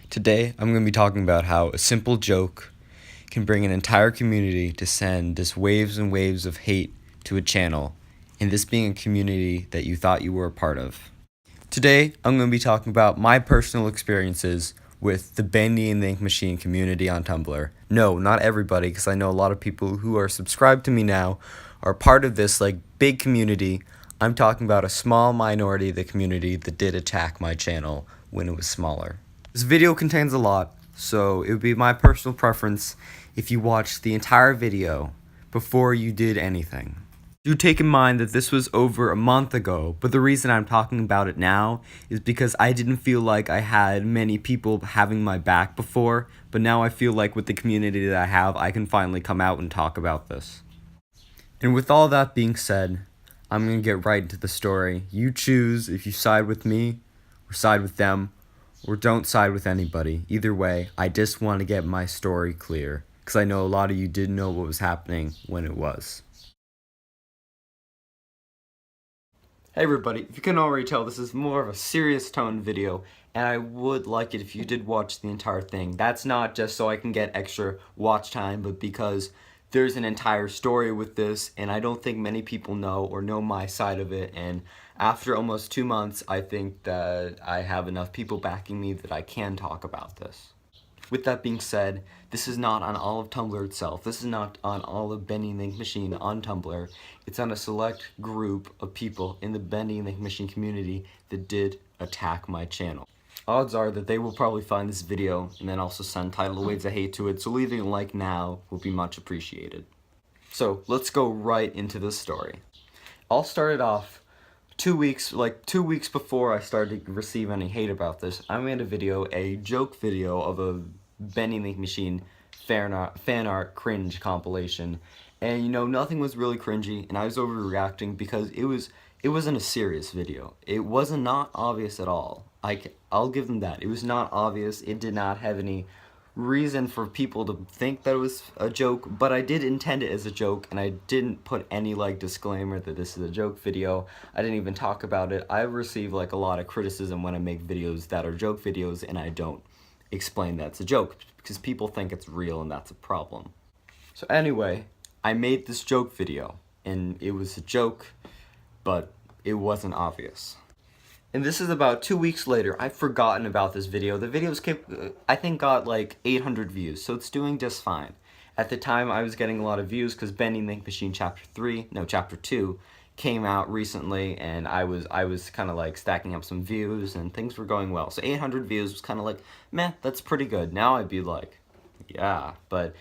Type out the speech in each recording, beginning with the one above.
Today, I'm going to be talking about how a simple joke can bring an entire community to send just waves and waves of hate to a channel, and this being a community that you thought you were a part of. Today, I'm going to be talking about my personal experiences with the Bendy and the Ink Machine community on Tumblr. No, not everybody, because I know a lot of people who are subscribed to me now are part of this big community. I'm talking about a small minority of the community that did attack my channel when it was smaller. This video contains a lot, so it would be my personal preference if you watched the entire video before you did anything. Do take in mind that this was over a month ago, but the reason I'm talking about it now is because I didn't feel like I had many people having my back before, but now I feel like with the community that I have, I can finally come out and talk about this. And with all that being said, I'm going to get right into the story. You choose if you side with me or side with them, or don't side with anybody. Either way, I just want to get my story clear, because I know a lot of you didn't know what was happening when it was. Hey everybody, if you can already tell, this is more of a serious tone video, and I would like it if you did watch the entire thing. That's not just so I can get extra watch time, but because there's an entire story with this, and I don't think many people know or know my side of it, and after almost 2 months, I think that I have enough people backing me that I can talk about this. With that being said, this is not on all of Tumblr itself. This is not on all of Bendy and the Ink Machine on Tumblr. It's on a select group of people in the Bendy and the Ink Machine community that did attack my channel. Odds are that they will probably find this video and then also send tidal waves of hate to it, so leaving a like now will be much appreciated. So let's go right into the story. All started off 2 weeks before I started to receive any hate about this. I made a joke video of a Bendy and the Ink Machine fan art cringe compilation, and nothing was really cringy, and I was overreacting because it wasn't a serious video. It wasn't not obvious at all. I'll give them that. It was not obvious. It did not have any reason for people to think that it was a joke, but I did intend it as a joke, and I didn't put any disclaimer that this is a joke video. I didn't even talk about it. I receive a lot of criticism when I make videos that are joke videos, and I don't explain that's a joke because people think it's real, and that's a problem. So anyway, I made this joke video, and it was a joke, but it wasn't obvious. And this is about 2 weeks later. I've forgotten about this video. The videos I think got 800 views, so it's doing just fine. At the time, I was getting a lot of views because Bendy and the Ink Machine Chapter 2 came out recently, and I was kind of stacking up some views, and things were going well. So 800 views was kind of meh, that's pretty good. Now I'd be yeah, but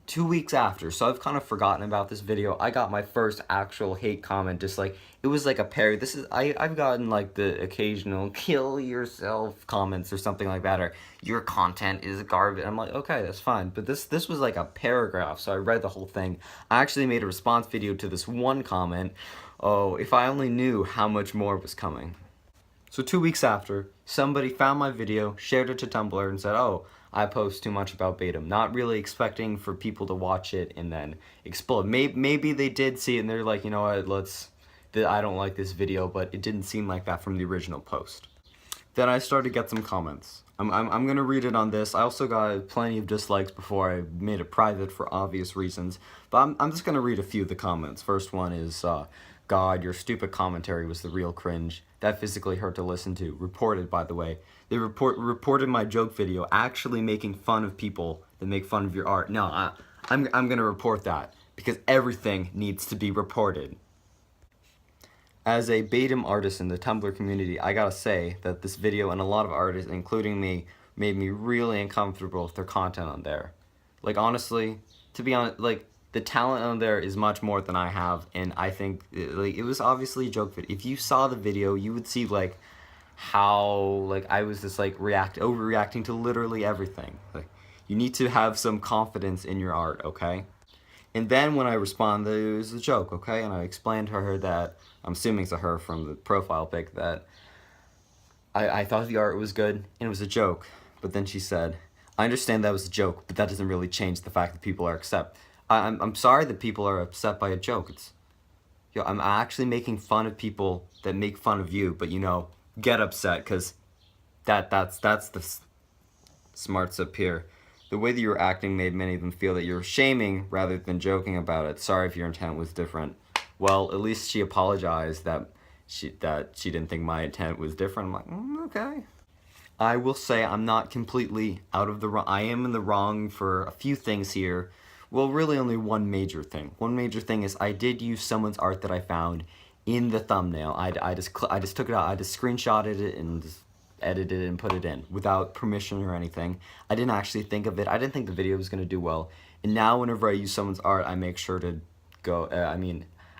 2 weeks after, so I've kind of forgotten about this video, I got my first actual hate comment, just it was a parody. I've gotten the occasional kill yourself comments or something like that, or your content is garbage. I'm okay, that's fine, but this was a paragraph, so I read the whole thing. I actually made a response video to this one comment. Oh, if I only knew how much more was coming. So 2 weeks after, somebody found my video, shared it to Tumblr, and said, oh, I post too much about Beta. Not really expecting for people to watch it and then explode. Maybe they did see it and they're you know what, I don't like this video, but it didn't seem like that from the original post. Then I started to get some comments. I'm gonna read it on this. I also got plenty of dislikes before I made it private for obvious reasons, but I'm just gonna read a few of the comments. First one is, God, your stupid commentary was the real cringe. That physically hurt to listen to. Reported, by the way. They reported my joke video actually making fun of people that make fun of your art. No, I'm gonna report that because everything needs to be reported. As a Betum artist in the Tumblr community, I gotta say that this video and a lot of artists, including me, made me really uncomfortable with their content on there. Honestly, to be honest, the talent on there is much more than I have, and I think it was obviously a joke video. If you saw the video, you would see how I was just overreacting to literally everything. You need to have some confidence in your art, okay? And then when I responded, it was a joke, okay? And I explained to her that, I'm assuming it's a her from the profile pic, that I thought the art was good and it was a joke. But then she said, I understand that was a joke, but that doesn't really change the fact that people are upset. I'm sorry that people are upset by a joke. I'm actually making fun of people that make fun of you, but get upset because that's the Smarts up here. The way that you were acting made many of them feel that you were shaming rather than joking about it. Sorry if your intent was different. Well, at least she apologized that she didn't think my intent was different. I'm like, okay. I will say I'm not completely out of the wrong. I am in the wrong for a few things here. Well, really only one major thing. One major thing is I did use someone's art that I found in the thumbnail. I just took it out. I just screenshotted it and just edited it and put it in without permission or anything. I didn't actually think of it. I didn't think the video was going to do well. And now whenever I use someone's art, I make sure to go,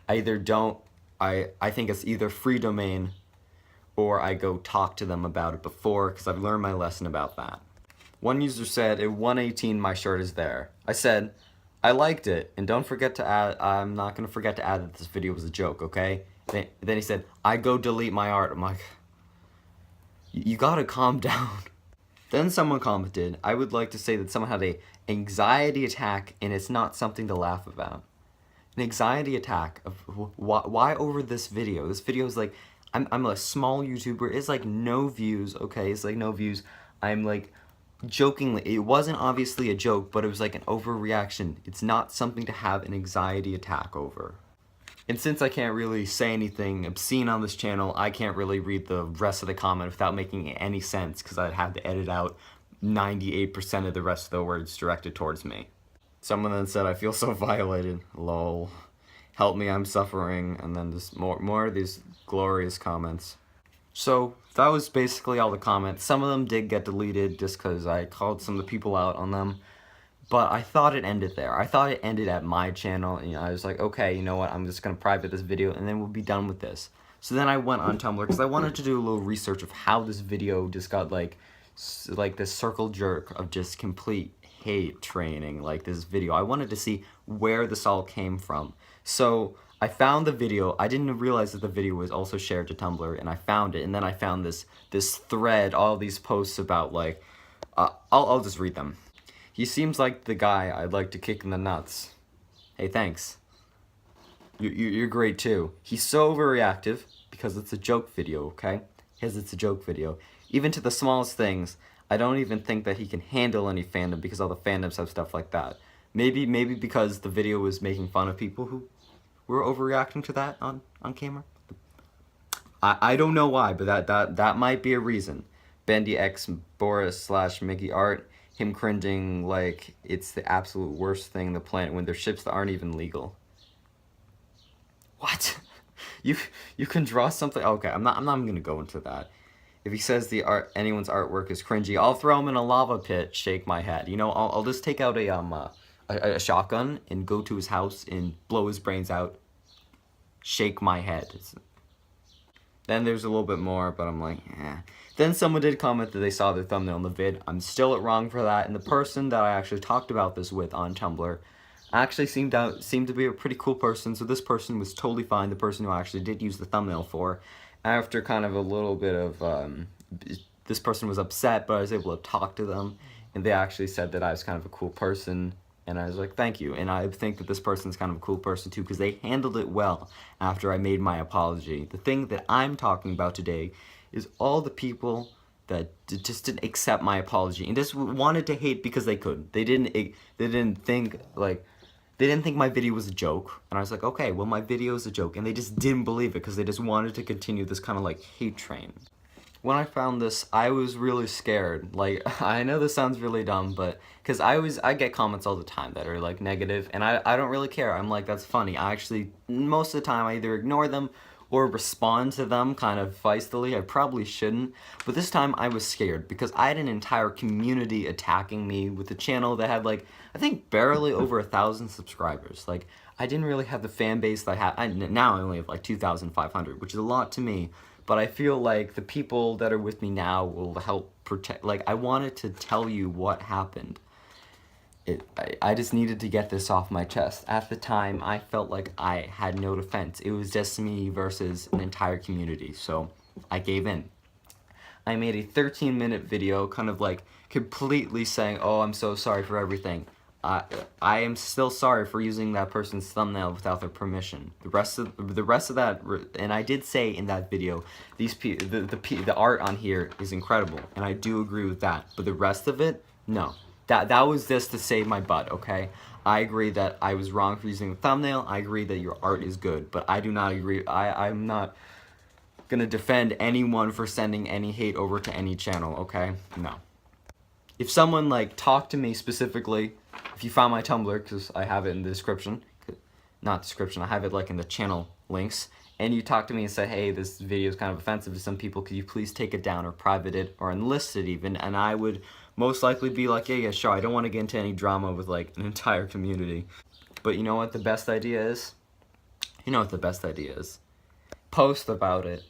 I either don't, I think it's either free domain or I go talk to them about it before, because I've learned my lesson about that. One user said, at 118 my shirt is there. I said, I liked it, and don't forget to add, I'm not going to forget to add that this video was a joke, okay? Then he said, I go delete my art. I'm like, you gotta calm down. Then someone commented, I would like to say that someone had a anxiety attack and it's not something to laugh about. An anxiety attack of why over this video? This video is like, I'm a small YouTuber, it's like no views, okay? It's like no views. I'm like, jokingly, it wasn't obviously a joke, but it was like an overreaction. It's not something to have an anxiety attack over. And since I can't really say anything obscene on this channel, I can't really read the rest of the comment without making any sense, because I'd have to edit out 98% of the rest of the words directed towards me. Someone then said, I feel so violated, lol. Help me, I'm suffering, and then just more of these glorious comments. So, that was basically all the comments. Some of them did get deleted just because I called some of the people out on them. But I thought it ended there. I thought it ended at my channel, and I was like, okay, you know what, I'm just going to private this video, and then we'll be done with this. So then I went on Tumblr, because I wanted to do a little research of how this video just got, like this circle jerk of just complete hate training, like this video. I wanted to see where this all came from. So I found the video. I didn't realize that the video was also shared to Tumblr, and I found it, and then I found this thread, all these posts about, like, I'll just read them. He seems like the guy I'd like to kick in the nuts. Hey, thanks. You're great too. He's so overreactive because it's a joke video, okay? Because it's a joke video. Even to the smallest things, I don't even think that he can handle any fandom because all the fandoms have stuff like that. Maybe because the video was making fun of people who were overreacting to that on camera. I don't know why, but that might be a reason. Bendy X Boris / Mickey Art. Him cringing like it's the absolute worst thing on the planet when there's ships that aren't even legal. What? You can draw something? Okay, I'm not even gonna go into that. If he says anyone's artwork is cringy, I'll throw him in a lava pit, shake my head. You know, I'll just take out a shotgun and go to his house and blow his brains out, shake my head. Then there's a little bit more, but I'm like, eh. Then someone did comment that they saw their thumbnail in the vid. I'm still wrong for that, and the person that I actually talked about this with on Tumblr actually seemed to be a pretty cool person, so this person was totally fine, the person who I actually did use the thumbnail for. After kind of a little bit of, this person was upset, but I was able to talk to them, and they actually said that I was kind of a cool person, and I was like, thank you. And I think that this person's kind of a cool person too, because they handled it well after I made my apology. The thing that I'm talking about today is all the people that just didn't accept my apology and just wanted to hate because they could. They didn't think my video was a joke. And I was like, okay, well, my video is a joke. And they just didn't believe it because they just wanted to continue this kind of like hate train. When I found this, I was really scared. Like, I know this sounds really dumb, but because I get comments all the time that are like negative, and I don't really care. I'm like, that's funny. I actually, most of the time, I either ignore them or respond to them kind of feistily. I probably shouldn't, but this time I was scared because I had an entire community attacking me with a channel that had like, I think barely over 1,000 subscribers. Like, I didn't really have the fan base that I have. Now I only have like 2,500, which is a lot to me, but I feel like the people that are with me now will help protect. Like, I wanted to tell you what happened. I just needed to get this off my chest. At the time, I felt like I had no defense. It was just me versus an entire community, so I gave in. I made a 13-minute video kind of like completely saying, oh, I'm so sorry for everything. I am still sorry for using that person's thumbnail without their permission. The rest of that, and I did say in that video, the art on here is incredible, and I do agree with that. But the rest of it, no. That was just to save my butt, okay? I agree that I was wrong for using the thumbnail. I agree that your art is good, but I do not agree. I'm not gonna defend anyone for sending any hate over to any channel, okay? No. If someone like talked to me specifically, if you found my Tumblr, because I have it in the description, not description, I have it like in the channel links, and you talked to me and said, hey, this video is kind of offensive to some people, could you please take it down or private it or enlist it even, and I would most likely be like, yeah, sure, I don't want to get into any drama with like an entire community. But you know what the best idea is? You know what the best idea is? Post about it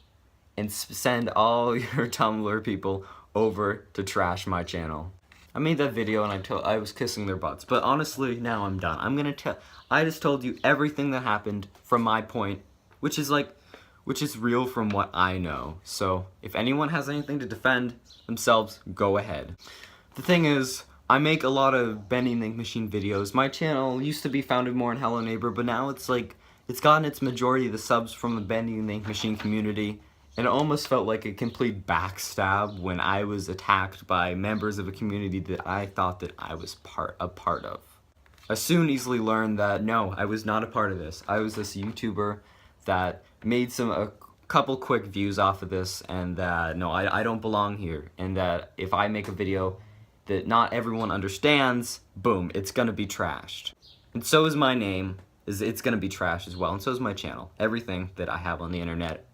and send all your Tumblr people over to trash my channel. I made that video and I was kissing their butts, but honestly, now I'm done. I just told you everything that happened from my point, which is real from what I know. So if anyone has anything to defend themselves, go ahead. The thing is, I make a lot of Bendy Ink Machine videos. My channel used to be founded more in Hello Neighbor, but now it's gotten its majority of the subs from the Bendy Ink Machine community. And it almost felt like a complete backstab when I was attacked by members of a community that I thought that I was a part of. I soon easily learned that no, I was not a part of this. I was this YouTuber that made a couple quick views off of this, and that no, I don't belong here. And that if I make a video that not everyone understands, boom, it's gonna be trashed. And so is my name, it's gonna be trashed as well, and so is my channel. Everything that I have on the internet.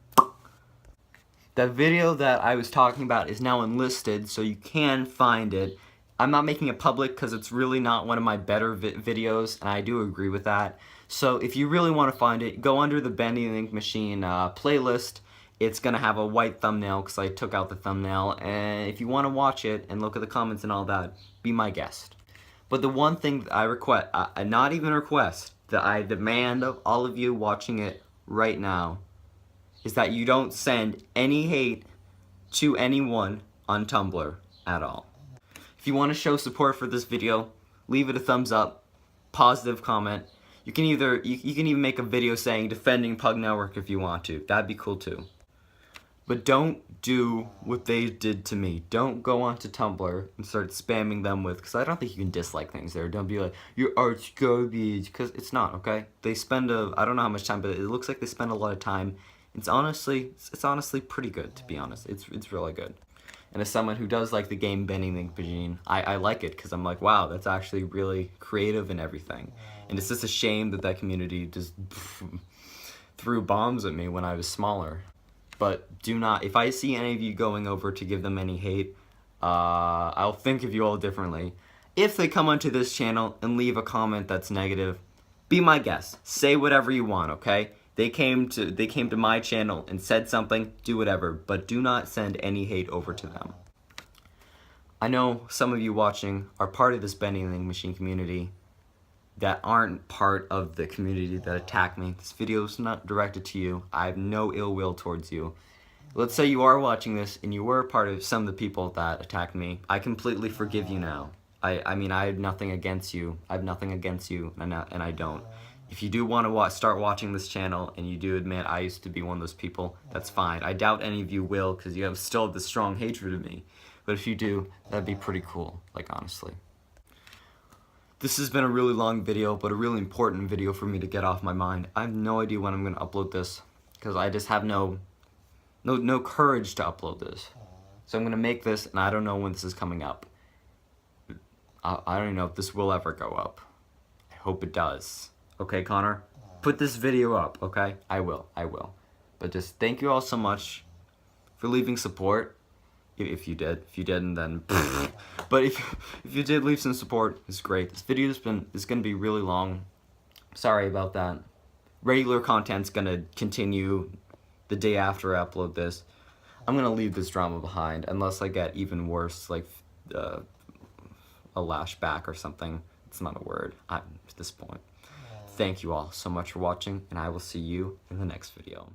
That video that I was talking about is now enlisted, so you can find it. I'm not making it public because it's really not one of my better videos, and I do agree with that. So if you really want to find it, go under the Bendy Ink Machine playlist. It's going to have a white thumbnail because I took out the thumbnail, and if you want to watch it and look at the comments and all that, be my guest. But the one thing that I request, not even request, that I demand of all of you watching it right now, is that you don't send any hate to anyone on Tumblr at all. If you want to show support for this video, leave it a thumbs up, positive comment. You can even make a video saying defending Pug Network if you want to. That'd be cool too. But don't do what they did to me. Don't go onto Tumblr and start spamming them with, because I don't think you can dislike things there. Don't be like, your art's garbage, because it's not, okay? They spend I don't know how much time, but it looks like they spend a lot of time. It's honestly pretty good, to be honest. It's really good. And as someone who does like the game Bendy Ink Machine, I like it because I'm like, wow, that's actually really creative and everything. And it's just a shame that that community just threw bombs at me when I was smaller. But do not, if I see any of you going over to give them any hate, I'll think of you all differently. If they come onto this channel and leave a comment that's negative, be my guest. Say whatever you want, okay? They came to my channel and said something, do whatever, but do not send any hate over to them. I know some of you watching are part of this Bendy Ink Machine community that aren't part of the community that attacked me. This video is not directed to you. I have no ill will towards you. Let's say you are watching this and you were part of some of the people that attacked me. I completely forgive you now. I mean, I have nothing against you. I have nothing against you, and I don't. If you do want to start watching this channel and you do admit I used to be one of those people, that's fine. I doubt any of you will because you have still this strong hatred of me. But if you do, that'd be pretty cool, like honestly. This has been a really long video, but a really important video for me to get off my mind. I have no idea when I'm going to upload this because I just have no courage to upload this. So I'm going to make this, and I don't know when this is coming up. I don't even know if this will ever go up. I hope it does. Okay, Connor? Put this video up, okay? I will. But just thank you all so much for leaving support. If you did. If you didn't, then but if you did leave some support, it's great. This video is going to be really long. Sorry about that. Regular content's going to continue the day after I upload this. I'm going to leave this drama behind unless I get even worse, like a lashback or something. It's not a word at this point. Thank you all so much for watching, and I will see you in the next video.